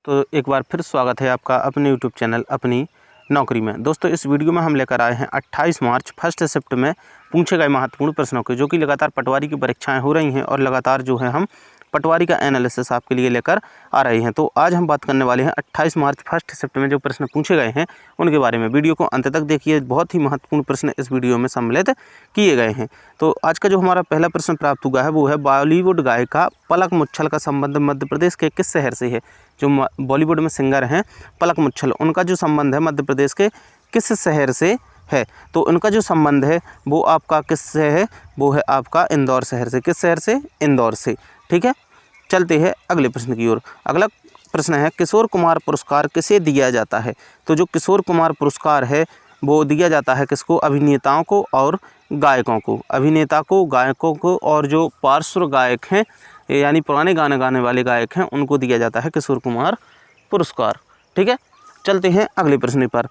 तो एक बार फिर स्वागत है आपका अपने यूट्यूब चैनल अपनी नौकरी में। दोस्तों इस वीडियो में हम लेकर आए हैं 28 मार्च फर्स्ट शिफ्ट में पूछे गए महत्वपूर्ण प्रश्नों के, जो कि लगातार पटवारी की परीक्षाएं हो रही हैं और लगातार जो है हम पटवारी का एनालिसिस आपके लिए लेकर आ रहे हैं। तो आज हम बात करने वाले हैं 28 मार्च फर्स्ट शिफ्ट में जो प्रश्न पूछे गए हैं उनके बारे में। वीडियो को अंत तक देखिए, बहुत ही महत्वपूर्ण प्रश्न इस वीडियो में सम्मिलित किए गए हैं। तो आज का जो हमारा पहला प्रश्न प्राप्त हुआ है वो है, बॉलीवुड गायिका पलक मुच्छल का संबंध मध्य प्रदेश के किस शहर से है। जो बॉलीवुड में सिंगर हैं पलक मुच्छल, उनका जो संबंध है मध्य प्रदेश के किस शहर से है। तो उनका जो संबंध है वो आपका किससे है, वो है आपका इंदौर शहर से। किस शहर से? इंदौर से। ठीक है, चलते हैं अगले प्रश्न की ओर। अगला प्रश्न है, किशोर कुमार पुरस्कार किसे दिया जाता है। तो जो किशोर कुमार पुरस्कार है वो दिया जाता है किसको? अभिनेताओं को और गायकों को। अभिनेता को, गायकों को और जो पार्श्व गायक हैं यानी पुराने गाने गाने वाले गायक हैं उनको दिया जाता है किशोर कुमार पुरस्कार। ठीक है, चलते हैं अगले प्रश्न पर।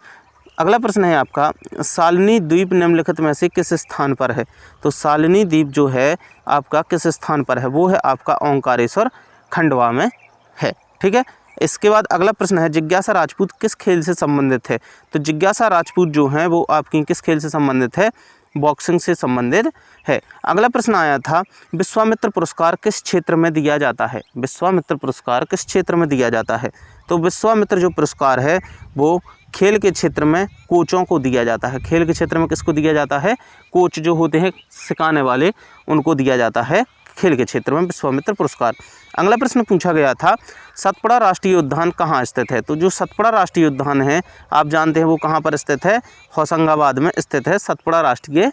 अगला प्रश्न है आपका, सालनी द्वीप निम्नलिखित में से किस स्थान पर है। तो सालनी द्वीप जो है आपका किस स्थान पर है, वो है आपका ओंकारेश्वर खंडवा में है। ठीक है, इसके बाद अगला प्रश्न है, जिज्ञासा राजपूत किस खेल से संबंधित है। तो जिज्ञासा राजपूत जो हैं वो आपकी किस खेल से संबंधित है? बॉक्सिंग से संबंधित है। अगला प्रश्न आया था, विश्वामित्र पुरस्कार किस क्षेत्र में दिया जाता है। विश्वामित्र पुरस्कार किस क्षेत्र में दिया जाता है। तो विश्वामित्र जो पुरस्कार है वो खेल के क्षेत्र में कोचों को दिया जाता है। खेल के क्षेत्र में किसको दिया जाता है? कोच जो होते हैं सिखाने वाले, उनको दिया जाता है खेल के क्षेत्र में विश्वामित्र पुरस्कार। अगला प्रश्न पूछा गया था, सतपुड़ा राष्ट्रीय उद्यान कहाँ स्थित है। तो जो सतपुड़ा राष्ट्रीय उद्यान है आप जानते हैं वो कहाँ पर स्थित है? होशंगाबाद में स्थित है सतपुड़ा राष्ट्रीय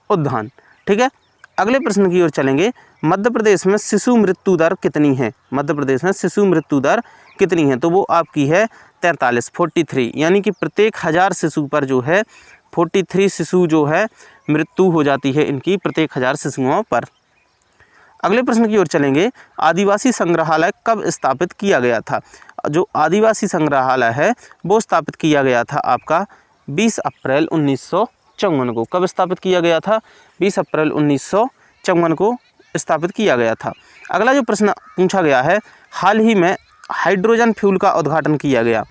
उद्यान। ठीक है, अगले प्रश्न की ओर चलेंगे। मध्य प्रदेश में शिशु मृत्यु दर कितनी है। मध्य प्रदेश में शिशु मृत्यु दर कितनी है। तो वो आपकी है 43, यानी कि प्रत्येक 1000 शिशु पर जो है 43 शिशु जो है मृत्यु हो जाती है इनकी, प्रत्येक 1000 शिशुओं पर। अगले प्रश्न की ओर चलेंगे, आदिवासी संग्रहालय कब स्थापित किया गया था। जो आदिवासी संग्रहालय है वो स्थापित किया गया था आपका 20 अप्रैल 1954 को। कब स्थापित किया गया था? 20 अप्रैल 1954 को स्थापित किया गया था। अगला जो प्रश्न पूछा गया है, हाल ही में हाइड्रोजन फ्यूल का उद्घाटन किया गया,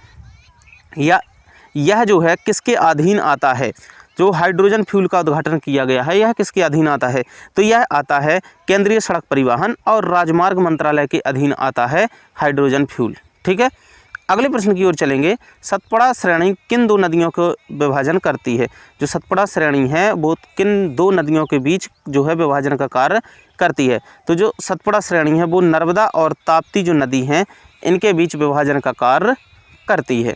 या यह जो है किसके अधीन आता है। जो हाइड्रोजन फ्यूल का उद्घाटन किया गया है यह किसके अधीन आता है। तो यह आता है केंद्रीय सड़क परिवहन और राजमार्ग मंत्रालय के अधीन आता है हाइड्रोजन फ्यूल। ठीक है, अगले प्रश्न की ओर चलेंगे, सतपुड़ा श्रेणी किन दो नदियों को विभाजन करती है। जो सतपुड़ा श्रेणी है वो किन दो नदियों के बीच जो है विभाजन का कार्य करती है। तो जो सतपुड़ा श्रेणी है वो नर्मदा और ताप्ती जो नदी हैं इनके बीच विभाजन का कार्य करती है।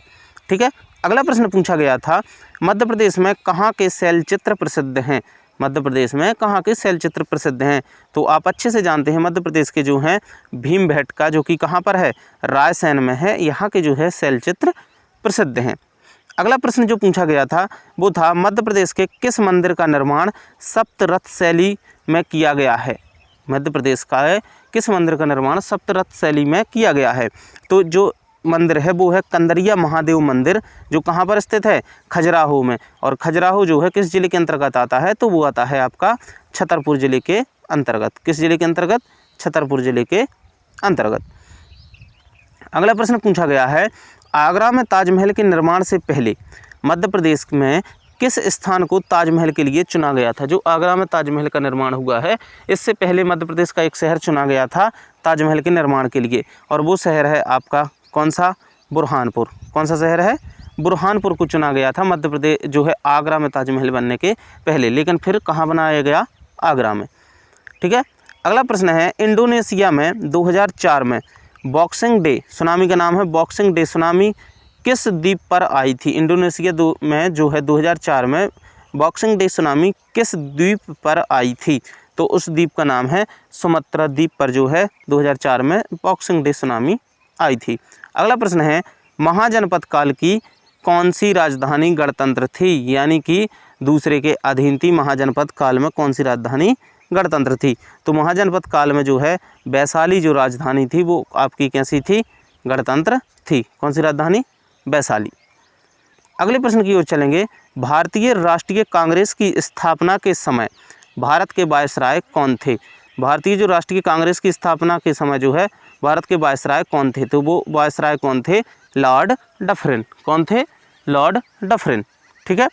ठीक है, अगला प्रश्न पूछा गया था, मध्य प्रदेश में कहाँ के शैलचित्र प्रसिद्ध हैं। मध्य प्रदेश में कहाँ के शैलचित्र प्रसिद्ध हैं। तो आप अच्छे से जानते हैं मध्य प्रदेश के जो हैं भीमबेटका, जो कि कहाँ पर है? रायसेन में है। यहाँ के जो है शैलचित्र प्रसिद्ध हैं। अगला प्रश्न जो पूछा गया था वो था, मध्य प्रदेश के किस मंदिर का निर्माण सप्तरथ शैली में किया गया है। मध्य प्रदेश का है किस मंदिर का निर्माण सप्तरथ शैली में किया गया है। तो जो मंदिर है वो है कंदरिया महादेव मंदिर, जो कहाँ पर स्थित है? खजुराहो में। और खजुराहो जो है किस जिले के अंतर्गत आता है? तो वो आता है आपका छतरपुर जिले के अंतर्गत। किस जिले के अंतर्गत? छतरपुर जिले के अंतर्गत। अगला प्रश्न पूछा गया है, आगरा में ताजमहल के निर्माण से पहले मध्य प्रदेश में किस स्थान को ताजमहल के लिए चुना गया था। जो आगरा में ताजमहल का निर्माण हुआ है इससे पहले मध्य प्रदेश का एक शहर चुना गया था ताजमहल के निर्माण के लिए, और वो शहर है आपका कौन सा? बुरहानपुर। कौन सा शहर है? बुरहानपुर को चुना गया था मध्य प्रदेश जो है आगरा में ताजमहल बनने के पहले, लेकिन फिर कहाँ बनाया गया? आगरा में। ठीक है, अगला प्रश्न है, इंडोनेशिया में 2004 में बॉक्सिंग डे सुनामी का नाम है बॉक्सिंग डे सुनामी किस द्वीप पर आई थी। इंडोनेशिया में जो है 2004 में बॉक्सिंग डे सुनामी किस द्वीप पर आई थी। तो उस द्वीप का नाम है सुमात्रा द्वीप पर जो है 2004 में बॉक्सिंग डे सुनामी आई थी। अगला प्रश्न है, महाजनपद काल की कौन सी राजधानी गणतंत्र थी, यानी कि दूसरे के अधीन थी। महाजनपद काल में कौन सी राजधानी गणतंत्र थी। तो महाजनपद काल में जो है वैशाली जो राजधानी थी वो आपकी कैसी थी? गणतंत्र थी। कौन सी राजधानी? वैशाली। अगले प्रश्न की ओर चलेंगे, भारतीय राष्ट्रीय कांग्रेस की स्थापना के समय भारत के वायसराय कौन थे। भारतीय जो राष्ट्रीय कांग्रेस की स्थापना के समय जो है भारत के वायसराय कौन थे? तो वो वायसराय कौन थे? Lord Dufferin. कौन थे? Lord Dufferin. ठीक है।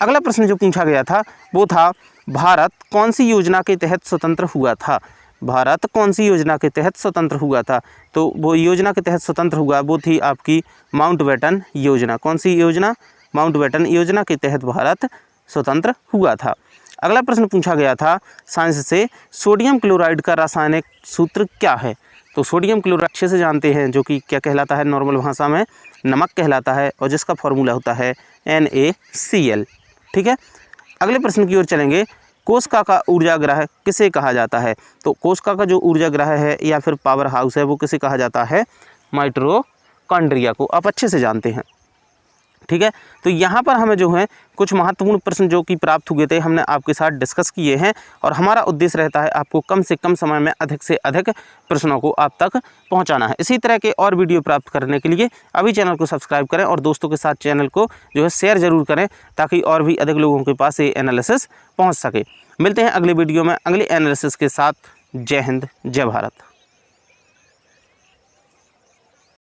अगला प्रश्न जो पूछा गया था वो था भारत कौन सी योजना के तहत स्वतंत्र हुआ था? भारत कौन सी योजना के तहत स्वतंत्र हुआ था? तो वो योजना के तहत स्वतंत्र हुआ वो थी आपकी माउंटबेटन योजना। कौन सी योजना? माउंटबेटन योजना के तहत भारत स्वतंत्र हुआ था। अगला प्रश्न पूछा गया था साइंस से, सोडियम क्लोराइड का रासायनिक सूत्र क्या है? तो सोडियम क्लोराइड अच्छे से जानते हैं, जो कि क्या कहलाता है नॉर्मल भाषा में? नमक कहलाता है, और जिसका फॉर्मूला होता है NaCl। ठीक है। अगले प्रश्न की ओर चलेंगे। कोशिका का ऊर्जागृह किसे कहा जाता है? तो कोशिका का जो ऊर्जागृह है या फिर पावर हाउस है वो किसे कहा जाता है? माइटोकॉन्ड्रिया को। आप अच्छे से जानते हैं। ठीक है। तो यहाँ पर हमें जो है कुछ महत्वपूर्ण प्रश्न जो कि प्राप्त हुए थे हमने आपके साथ डिस्कस किए हैं, और हमारा उद्देश्य रहता है आपको कम से कम समय में अधिक से अधिक प्रश्नों को आप तक पहुँचाना है। इसी तरह के और वीडियो प्राप्त करने के लिए अभी चैनल को सब्सक्राइब करें और दोस्तों के साथ चैनल को जो है शेयर ज़रूर करें, ताकि और भी अधिक लोगों के पास ये एनालिसिस पहुँच सके। मिलते हैं अगले वीडियो में अगले एनालिसिस के साथ। जय हिंद, जय भारत।